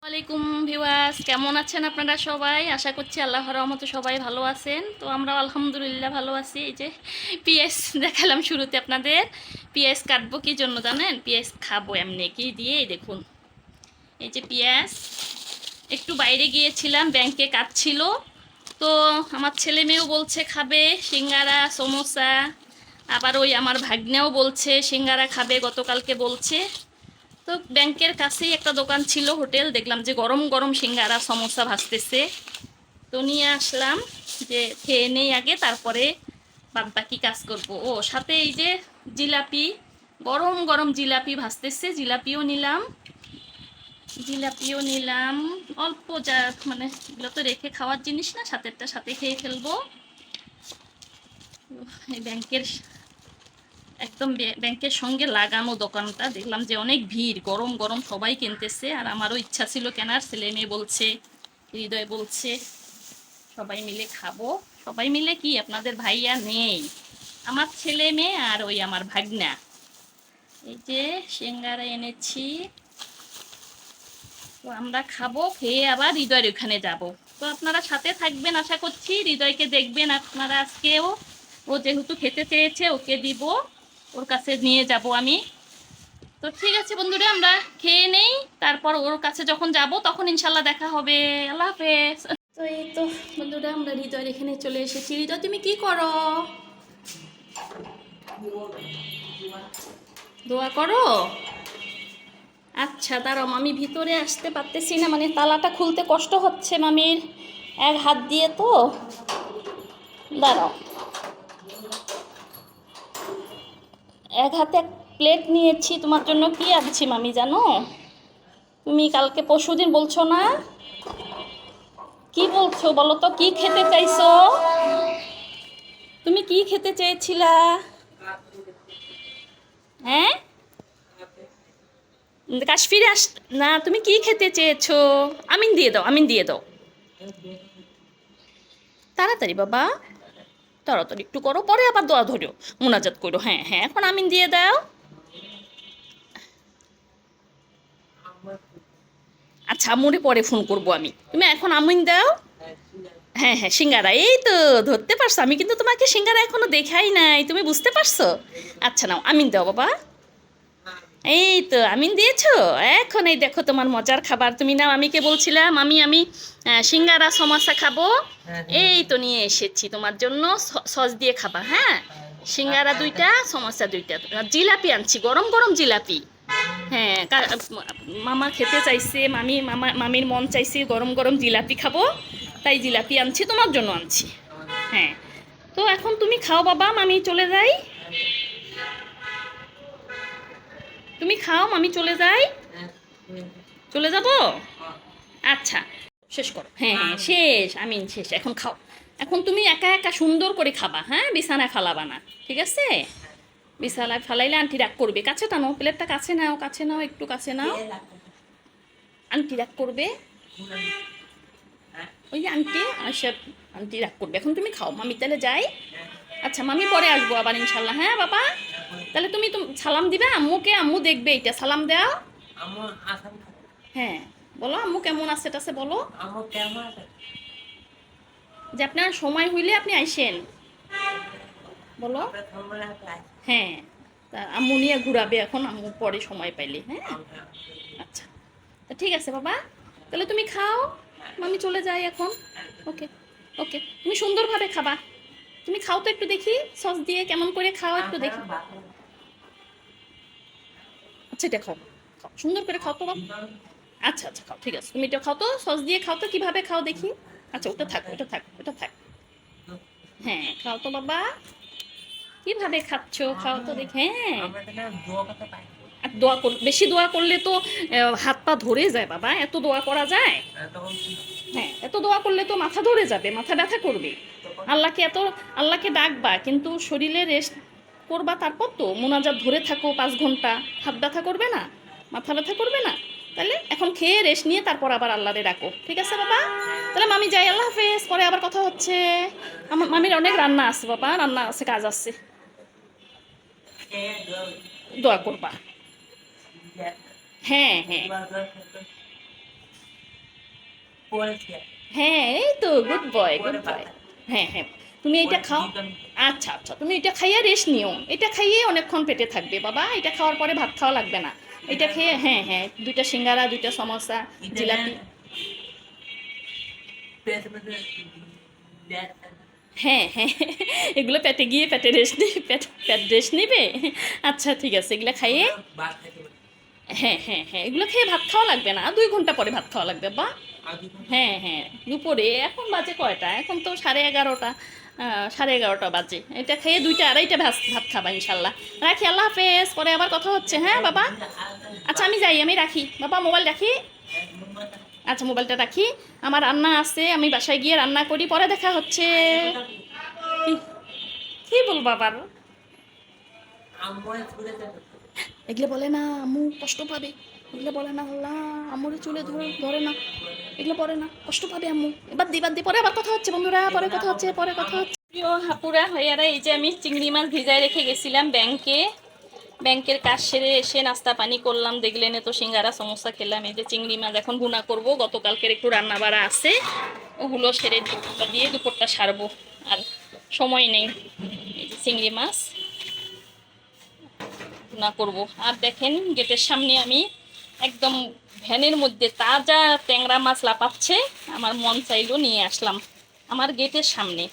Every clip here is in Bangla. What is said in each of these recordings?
ওয়ালাইকুম ভিউয়ার্স, কেমন আছেন আপনারা সবাই? আশা করছি আল্লাহর রহমতে সবাই ভালো আছেন। তো আমরাও আলহামদুলিল্লাহ ভালো আছি। এই যে পেঁয়াজ দেখালাম শুরুতে আপনাদের। পেঁয়াজ কাটবো কি জন্য জানেন? পেঁয়াজ খাবো এমনি কি দিয়ে, এই দেখুন। এই যে পেঁয়াজ, একটু বাইরে গিয়েছিলাম, ব্যাংকে কাজ ছিল। তো আমার ছেলে মেয়েও বলছে খাবে সিঙ্গারা সমোসা, আবার ওই আমার ভাগ্নেও বলছে সিঙ্গারা খাবে, গতকালকে বলছে। তো ব্যাংকের কাছেই একটা দোকান ছিল, হোটেল, দেখলাম যে গরম গরম সিঙ্গারা সমোসা ভাজতেছে। তো নিয়ে আসলাম যে খেয়ে নেই আগে, তারপরে বাদ বাকি কাজ করব। ও সাথে এই যে জিলাপি, গরম গরম জিলাপি ভাজতেছে, জিলাপিও নিলাম অল্প, যা মানে এগুলো তো রেখে খাওয়ার জিনিস না, সাথেরটা সাথে খেয়ে ফেলবো। এই ব্যাংকের একদম ব্যাংকের সঙ্গে লাগানো দোকানটা, দেখলাম যে অনেক ভিড়, গরম গরম সবাই কিনতেছে। আর আমারও ইচ্ছা ছিল কেনার, ছেলে মেয়ে বলছে, হৃদয় বলছে সবাই মিলে খাবো। সবাই মিলে কি, আপনাদের ভাইয়া নেই, আমার ছেলে মেয়ে আর ওই আমার ভাগনা। এই যে সিঙ্গারা এনেছি, তো আমরা খাবো, খেয়ে আবার হৃদয়ের ওখানে যাব। তো আপনারা সাথে থাকবেন, আশা করছি হৃদয়কে দেখবেন আপনারা আজকেও। ও যেহেতু খেতে চেয়েছে, ওকে দিব, ওর কাছে নিয়ে যাব আমি। তো ঠিক আছে বন্ধুরা, আমরা খেয়ে নেই, তারপর ওর কাছে যখন যাব তখন ইনশাল্লাহ দেখা হবে। আল্লাহ হাফেজ। তো এই তো বন্ধুরা, আমরা হৃদয়ের এখানে চলে এসেছি। হৃদয়, তুমি কি করো? দোয়া করো? আচ্ছা দাঁড়াও, মামি ভিতরে আসতে পারতেছি না, মানে তালাটা খুলতে কষ্ট হচ্ছে মামির, এক হাত দিয়ে তো। দাঁড়াও, এক হাতে এক প্লেট নিয়েছি তোমার জন্য। কি আনছি মামি জানো? তুমি কালকে পরশুদিন বলছো না, কি বলছো বলো তো, কি খেতে চাইছো? তুমি কি খেতে চেয়েছিলা? হ্যাঁ, কাশ্মীরে না, তুমি কি খেতে চেয়েছো? আমিন দিয়ে দাও, আমিন দিয়ে দাও, তাড়াতাড়ি বাবা, তাড়াতাড়ি একটু করো, পরে আবার দোয়া ধরো, মোনাজাত করো। হ্যাঁ হ্যাঁ, এখন আমিন দিয়ে দাও। আচ্ছা, আম্মুরে পরে ফোন করবো আমি, তুমি এখন আমিন দাও। হ্যাঁ হ্যাঁ, সিঙ্গারা, এই তো ধরতে পারছো, আমি কিন্তু তোমাকে সিঙ্গারা এখনো দেখাই নাই, তুমি বুঝতে পারছো? আচ্ছা নাও, আমিন দাও বাবা। এই তো আমিন দিয়েছো। এখন এই দেখো তোমার মজার খাবার, তুমি নাও। আমিকে বলছিলাম আমি সিঙ্গারা সমোসা খাবো, এই তো নিয়ে এসেছি তোমার জন্য, সস দিয়ে খাবা। হ্যাঁ, সিঙ্গারা দুইটা, সমোসা দুইটা, আর জিলাপি আনছি, গরম গরম জিলাপি। হ্যাঁ, মামা খেতে চাইছে, মামির মন চাইছে গরম গরম জিলাপি খাবো, তাই জিলাপি আনছি, তোমার জন্য আনছি। হ্যাঁ, তো এখন তুমি খাও বাবা, মামি চলে যাই। তুমি খাও, মামি চলে যাই। চলে যাব। আচ্ছা, শেষ করো। হ্যাঁ হ্যাঁ, শেষ, আমিন শেষ, এখন খাও। এখন তুমি একা একা সুন্দর করে খাবা, হ্যাঁ, বিছানায় ফালাবা না, ঠিক আছে? বিছানায় ফালাইলে আন্টি রাগ করবে। কাছে টানো, প্লেটটা কাছে নাও, কাছে নাও, একটু কাছে নাও, আন্টি রাগ করবে। ওই যে আন্টি আসে, আন্টি রাগ করবে। এখন তুমি খাও, মামি তাহলে যাই। আচ্ছা, মামি পরে আসবো আবার ইনশাল্লাহ। হ্যাঁ বাবা, তাহলে তুমি তো সালাম দিবে আম্মুকে, আম্মু দেখবে, এটা সালাম দাও। হ্যাঁ, বলো আম্মু কেমন আছে, টাছে বলো যে আপনার সময় হইলে আপনি আইসেন, বলো। হ্যাঁ, তা আম্মু নিয়ে ঘুরাবে এখন, আম্মু পরে সময় পাইলে। হ্যাঁ, আচ্ছা, তা ঠিক আছে বাবা, তাহলে তুমি খাও, মামি চলে যাই এখন। ওকে, ওকে, তুমি সুন্দরভাবে খাবা। তুমি খাও তো একটু দেখি, সস দিয়ে কেমন করে খাও একটু দেখি। আচ্ছা, এটা খাও, খাও সুন্দর করে খাও তো বাবা। আচ্ছা আচ্ছা, খাও, ঠিক আছে, তুমি এটা খাও তো, সস দিয়ে খাও তো, কিভাবে খাও দেখি। আচ্ছা, ওটা থাক, ওটা থাক, ওটা থাক। হ্যাঁ, খাও তো বাবা, কিভাবে খাচ্ছো, খাও তো দেখি। হ্যাঁ, আর দোয়া কর, বেশি দোয়া করলে তো হাত পা ধরে যায় বাবা, এত দোয়া করা যায়? হ্যাঁ, এত দোয়া করলে তো মাথা ধরে যাবে, মাথা ব্যথা করবে। আল্লাহকে এত, আল্লাহকে ডাকবা কিন্তু শরীরে রেস্ট করবা, তারপর তো মোনাজাত ধরে থাকো 5 ঘন্টা, হাত ব্যথা করবে না, মাথা ব্যথা করবে না? তাহলে এখন খেয়ে রেস্ট নিয়ে তারপর আবার আল্লাহরে ডাকো, ঠিক আছে বাবা? তাহলে মামি যাই, আল্লাহ হাফেজ, পরে আবার কথা হচ্ছে। আমার মামির অনেক রান্না আছে বাবা, রান্না আছে, কাজ আছে। দোয়া করবা। হ্যাঁ হ্যাঁ, হ্যাঁ এই তো গুড বয় গুড বয়। হ্যাঁ হ্যাঁ, তুমি এটা খাও। আচ্ছা আচ্ছা, তুমি এটা খাইয়ে রেস্ট নিও, এটা খাইয়ে অনেকক্ষণ পেটে থাকবে বাবা, এটা খাওয়ার পরে ভাত খাওয়া লাগবে না। এটা খেয়ে হ্যাঁ হ্যাঁ, দুইটা সিঙ্গারা, দুইটা সমোসা, জিলাপি। হ্যাঁ হ্যাঁ, এগুলো পেটে গিয়ে পেটে রেস্ট নেবে, পেট রেস্ট নেবে। আচ্ছা ঠিক আছে, এগুলো খাইয়ে হ্যাঁ হ্যাঁ হ্যাঁ, এগুলো খেয়ে ভাত খাওয়া লাগবে না, 2 ঘন্টা পরে ভাত খাওয়া লাগবে বা। হ্যাঁ হ্যাঁ, দুপুরে এখন বাজে কয়টা, এখন তো 11:30, 11:30 বাজে। এটা খেয়ে 2টা 2:30 ভাত ভাত খাবা ইনশাল্লাহ। রাখি, আল্লাহ হাফেজ, পরে আবার কথা হচ্ছে হ্যাঁ বাবা। আচ্ছা আমি যাই, আমি রাখি বাবা, মোবাইল রাখি। আচ্ছা মোবাইলটা রাখি, আমার রান্না আছে, আমি বাসায় গিয়ে রান্না করি, পরে দেখা হচ্ছে। কি কি বলবো আবার? এগুলো বলে না, আম্মু কষ্ট পাবে। এগুলো বলে না, আল্লাহ আম্মুরে চুলে ধরে ধরে না, এগুলো পরে না, কষ্ট পাবে আম্মু। বাদ দি, পরে আবার কথা হচ্ছে বন্ধুরা, পরে কথা হচ্ছে, পরে কথা হচ্ছে। প্রিয় হাপুরা ভাইয়ারা, এই যে আমি চিংড়ি মাছ ভিজায় রেখে গেছিলাম ব্যাংকের কাজ সেরে এসে নাস্তা পানি করলাম, দেখলেন তো সিঙ্গারা সমোসা খেলাম। এই যে চিংড়ি মাছ এখন ভুনা করব, গতকালকের একটু রান্না বাড়া আছে, ওগুলো সেরে দিয়ে দুপুরটা সারবো, আর সময় নেই। এই যে চিংড়ি মাছ ভুনা করব। আর দেখেন গেটের সামনে আমি একদম ভ্যানের মধ্যে তাজা ট্যাংরা মাছ লাপাচ্ছে, আমার মন চাইলো নিয়ে আসলাম আমার গেটের সামনে।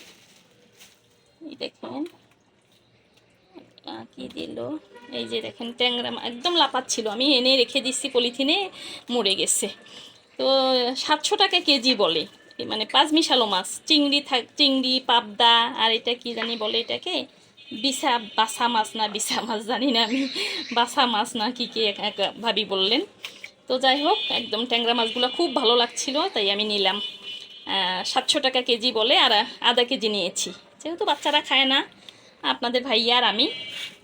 এই দেখেন কি দিল, এই যে দেখেন ট্যাংরা একদম লাপাচ্ছিল, আমি এনে রেখে দিচ্ছি পলিথিনে, মরে গেছে। তো 700 টাকা কেজি বলে, মানে 5 মিশালো মাছ, চিংড়ি পাবদা, আর এটা কি জানি বলে এটাকে, বাসা মাছ না বিসা মাছ জানি না আমি, বাসা মাছ না কি কি এক ভাবি বললেন। তো যাই হোক, একদম ট্যাংরা মাছগুলো খুব ভালো লাগছিল, তাই আমি নিলাম। 700 টাকা কেজি বলে, আর আধা কেজি নিয়েছি, যেহেতু বাচ্চারা খায় না, আপনাদের ভাইয়া আর আমি।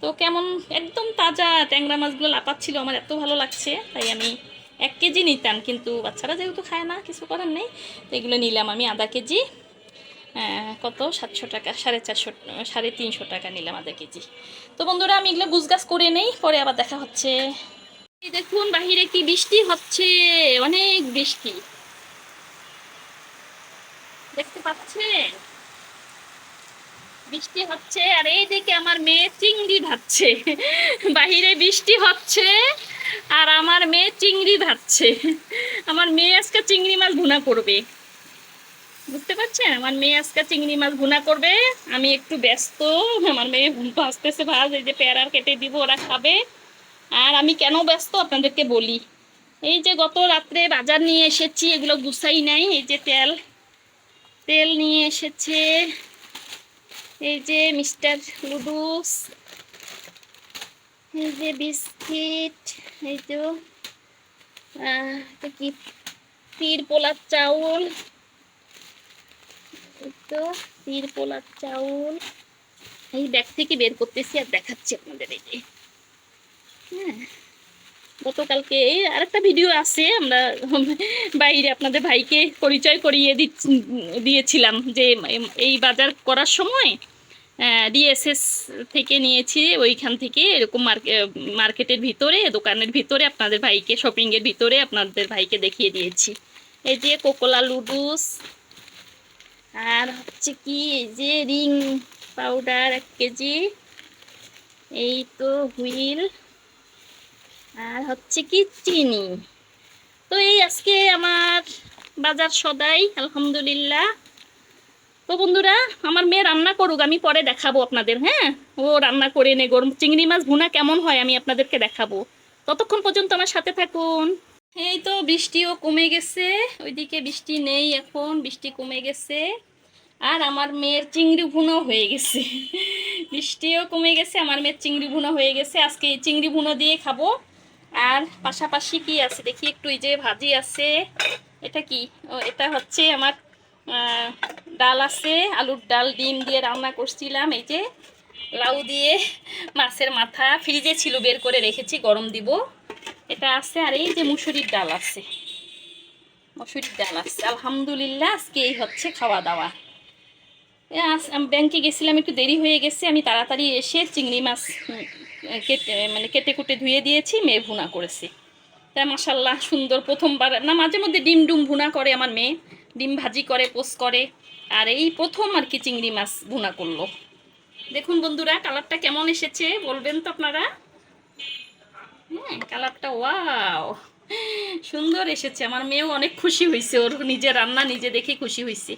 তো কেমন একদম তাজা ট্যাংরা মাছগুলো লাপাচ্ছিল, আমার এত ভালো লাগছে, তাই আমি 1 কেজি নিতাম, কিন্তু বাচ্চারা যেহেতু খায় না, কিছু করার নেই, তো এগুলো নিলাম আমি আধা কেজি। কত, 700 টাকা, 450, 350 টাকা নিলাম আধা কেজি। তো বন্ধুরা, আমি এগুলো গুছগাছ করে নেই, পরে আবার দেখা হচ্ছে। এই দেখুন বাহিরে কি বৃষ্টি হচ্ছে, অনেক বৃষ্টি, দেখতে পাচ্ছেন বৃষ্টি হচ্ছে। আর এই দিকে আমার মেয়ে চিংড়ি ভাজছে, বাহিরে বৃষ্টি হচ্ছে আর আমার মেয়ে চিংড়ি ভাজছে। আমার মেয়ে আজকে চিংড়ি মাছ ভুনা করবে, বুঝতে পারছেন, আমার মেয়ে আজকে চিংড়ি মাছ ভুনা করবে, আমি একটু ব্যস্ত। আমার মেয়ে ভাজতেছে ভাজ, এই যে পেয়ারা কেটে দিব, ওরা খাবে। আর আমি কেন ব্যস্ত আপনাদেরকে বলি, এই যে গত রাত্রে বাজার নিয়ে এসেছি, এগুলো গুছাই নাই। এই যে তেল নিয়ে এসেছে, এই যে মিস্টার লুডুস, এই যে বিস্কিট, এই তো কি তীর পোলার চাউল, এই তো তীর পোলার চাউল, এই ব্যাগ থেকে বের করতেছি আর দেখাচ্ছি আপনাদের। এই যে হ্যাঁ, গতকালকে এই আরেকটা ভিডিও আছে, আমরা বাইরে আপনাদের ভাইকে পরিচয় করিয়ে দিয়েছিলাম যে এই বাজার করার সময় ডিএসএস থেকে নিয়েছি, ওইখান থেকে এরকম মার্কেটের ভিতরে, দোকানের ভিতরে আপনাদের ভাইকে, শপিংয়ের ভিতরে আপনাদের ভাইকে দেখিয়ে দিয়েছি। এই যে কোকোলা লুডুস, আর হচ্ছে কি এই যে রিং পাউডার 1 কেজি, এই তো হুইল, আর হচ্ছে কি চিনি। তো এই আজকে আমার বাজার সদাই, আলহামদুলিল্লাহ। তো বন্ধুরা, আমার মেয়ে রান্না করুক, আমি পরে দেখাবো আপনাদের। হ্যাঁ, ও রান্না করে নে, গরম চিংড়ি মাছ ভুনা কেমন হয় আমি আপনাদেরকে দেখাবো, ততক্ষণ পর্যন্ত আমার সাথে থাকুন। এই তো বৃষ্টিও কমে গেছে, ওইদিকে বৃষ্টি নেই, এখন বৃষ্টি কমে গেছে, আর আমার মেয়ের চিংড়ি ভুনো হয়ে গেছে। বৃষ্টিও কমে গেছে, আমার মেয়ের চিংড়ি ভুনো হয়ে গেছে, আজকে এই চিংড়ি ভুনো দিয়ে খাবো। আর পাশাপাশি কি আছে দেখি একটু, এই যে ভাজি আছে, এটা কি, ও এটা হচ্ছে আমার ডাল আছে, আলুর ডাল ডিম দিয়ে রান্না করছিলাম, এই যে লাউ দিয়ে মাছের মাথা ফ্রিজে ছিল, বের করে রেখেছি, গরম দিব, এটা আছে। আর এই যে মুসুরির ডাল আছে, আলহামদুলিল্লাহ। আজকে এই হচ্ছে খাওয়া দাওয়া। ব্যাংকে গেছিলাম, একটু দেরি হয়ে গেছে, আমি তাড়াতাড়ি এসে চিংড়ি মাছ কেটে কুটে ধুয়ে দিয়েছি, মেয়ে ভুনা করেছি। তাই মাশাল্লাহ সুন্দর, প্রথমবার না, মাঝে মধ্যে ডিম ডুম ভুনা করে আমার মেয়ে, ডিম ভাজি করে, পোস্ট করে, আর এই প্রথম আর কি চিংড়ি মাছ ভুনা করলো। দেখুন বন্ধুরা কালারটা কেমন এসেছে বলবেন তো আপনারা। হ্যাঁ কালারটা ওয়াও, সুন্দর এসেছে। আমার মেয়েও অনেক খুশি হয়েছে, ওর নিজের রান্না নিজে দেখে খুশি হয়েছে।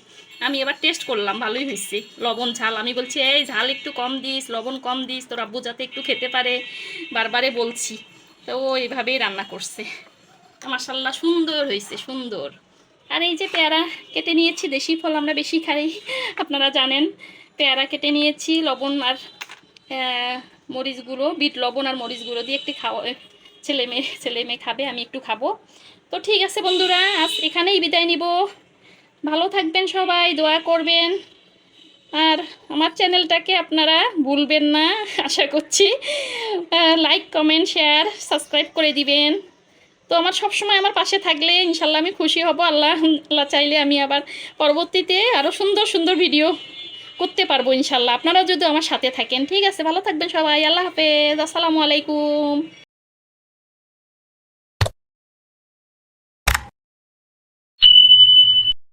আমি এবার টেস্ট করলাম, ভালোই হয়েছে। লবণ ঝাল, আমি বলছি এই ঝাল একটু কম দিস, লবণ কম দিস, তোর আব্বু যাতে একটু খেতে পারে, বারবারে বলছি। তো ও এইভাবেই রান্না করছে। মাশাল্লাহ সুন্দর হয়েছে, সুন্দর। আর এই যে পেয়ারা কেটে নিয়েছি, দেশি ফল আমরা বেশি খাই আপনারা জানেন। পেয়ারা কেটে নিয়েছি, লবণ আর মরিচ গুঁড়ো, বিট লবণ আর মরিচ গুঁড়ো দিয়ে একটু খাওয়া, ছেলে মেয়ে খাবে, আমি একটু খাবো। তো ঠিক আছে বন্ধুরা, আজ এখানেই বিদায় নিব। ভালো থাকবেন সবাই, দোয়া করবেন। আর আমার চ্যানেলটাকে আপনারা ভুলবেন না, আশা করছি লাইক কমেন্ট শেয়ার সাবস্ক্রাইব করে দিবেন। তো আমার সবসময় আমার পাশে থাকলে ইনশাল্লাহ আমি খুশি হব। আল্লাহ আল্লাহ চাইলে আমি আবার পরবর্তীতে আরও সুন্দর সুন্দর ভিডিও করতে পারবো ইনশাল্লাহ, আপনারাও যদি আমার সাথে থাকেন। ঠিক আছে, ভালো থাকবেন সবাই, আল্লাহ হাফেজ, আসসালামু আলাইকুম।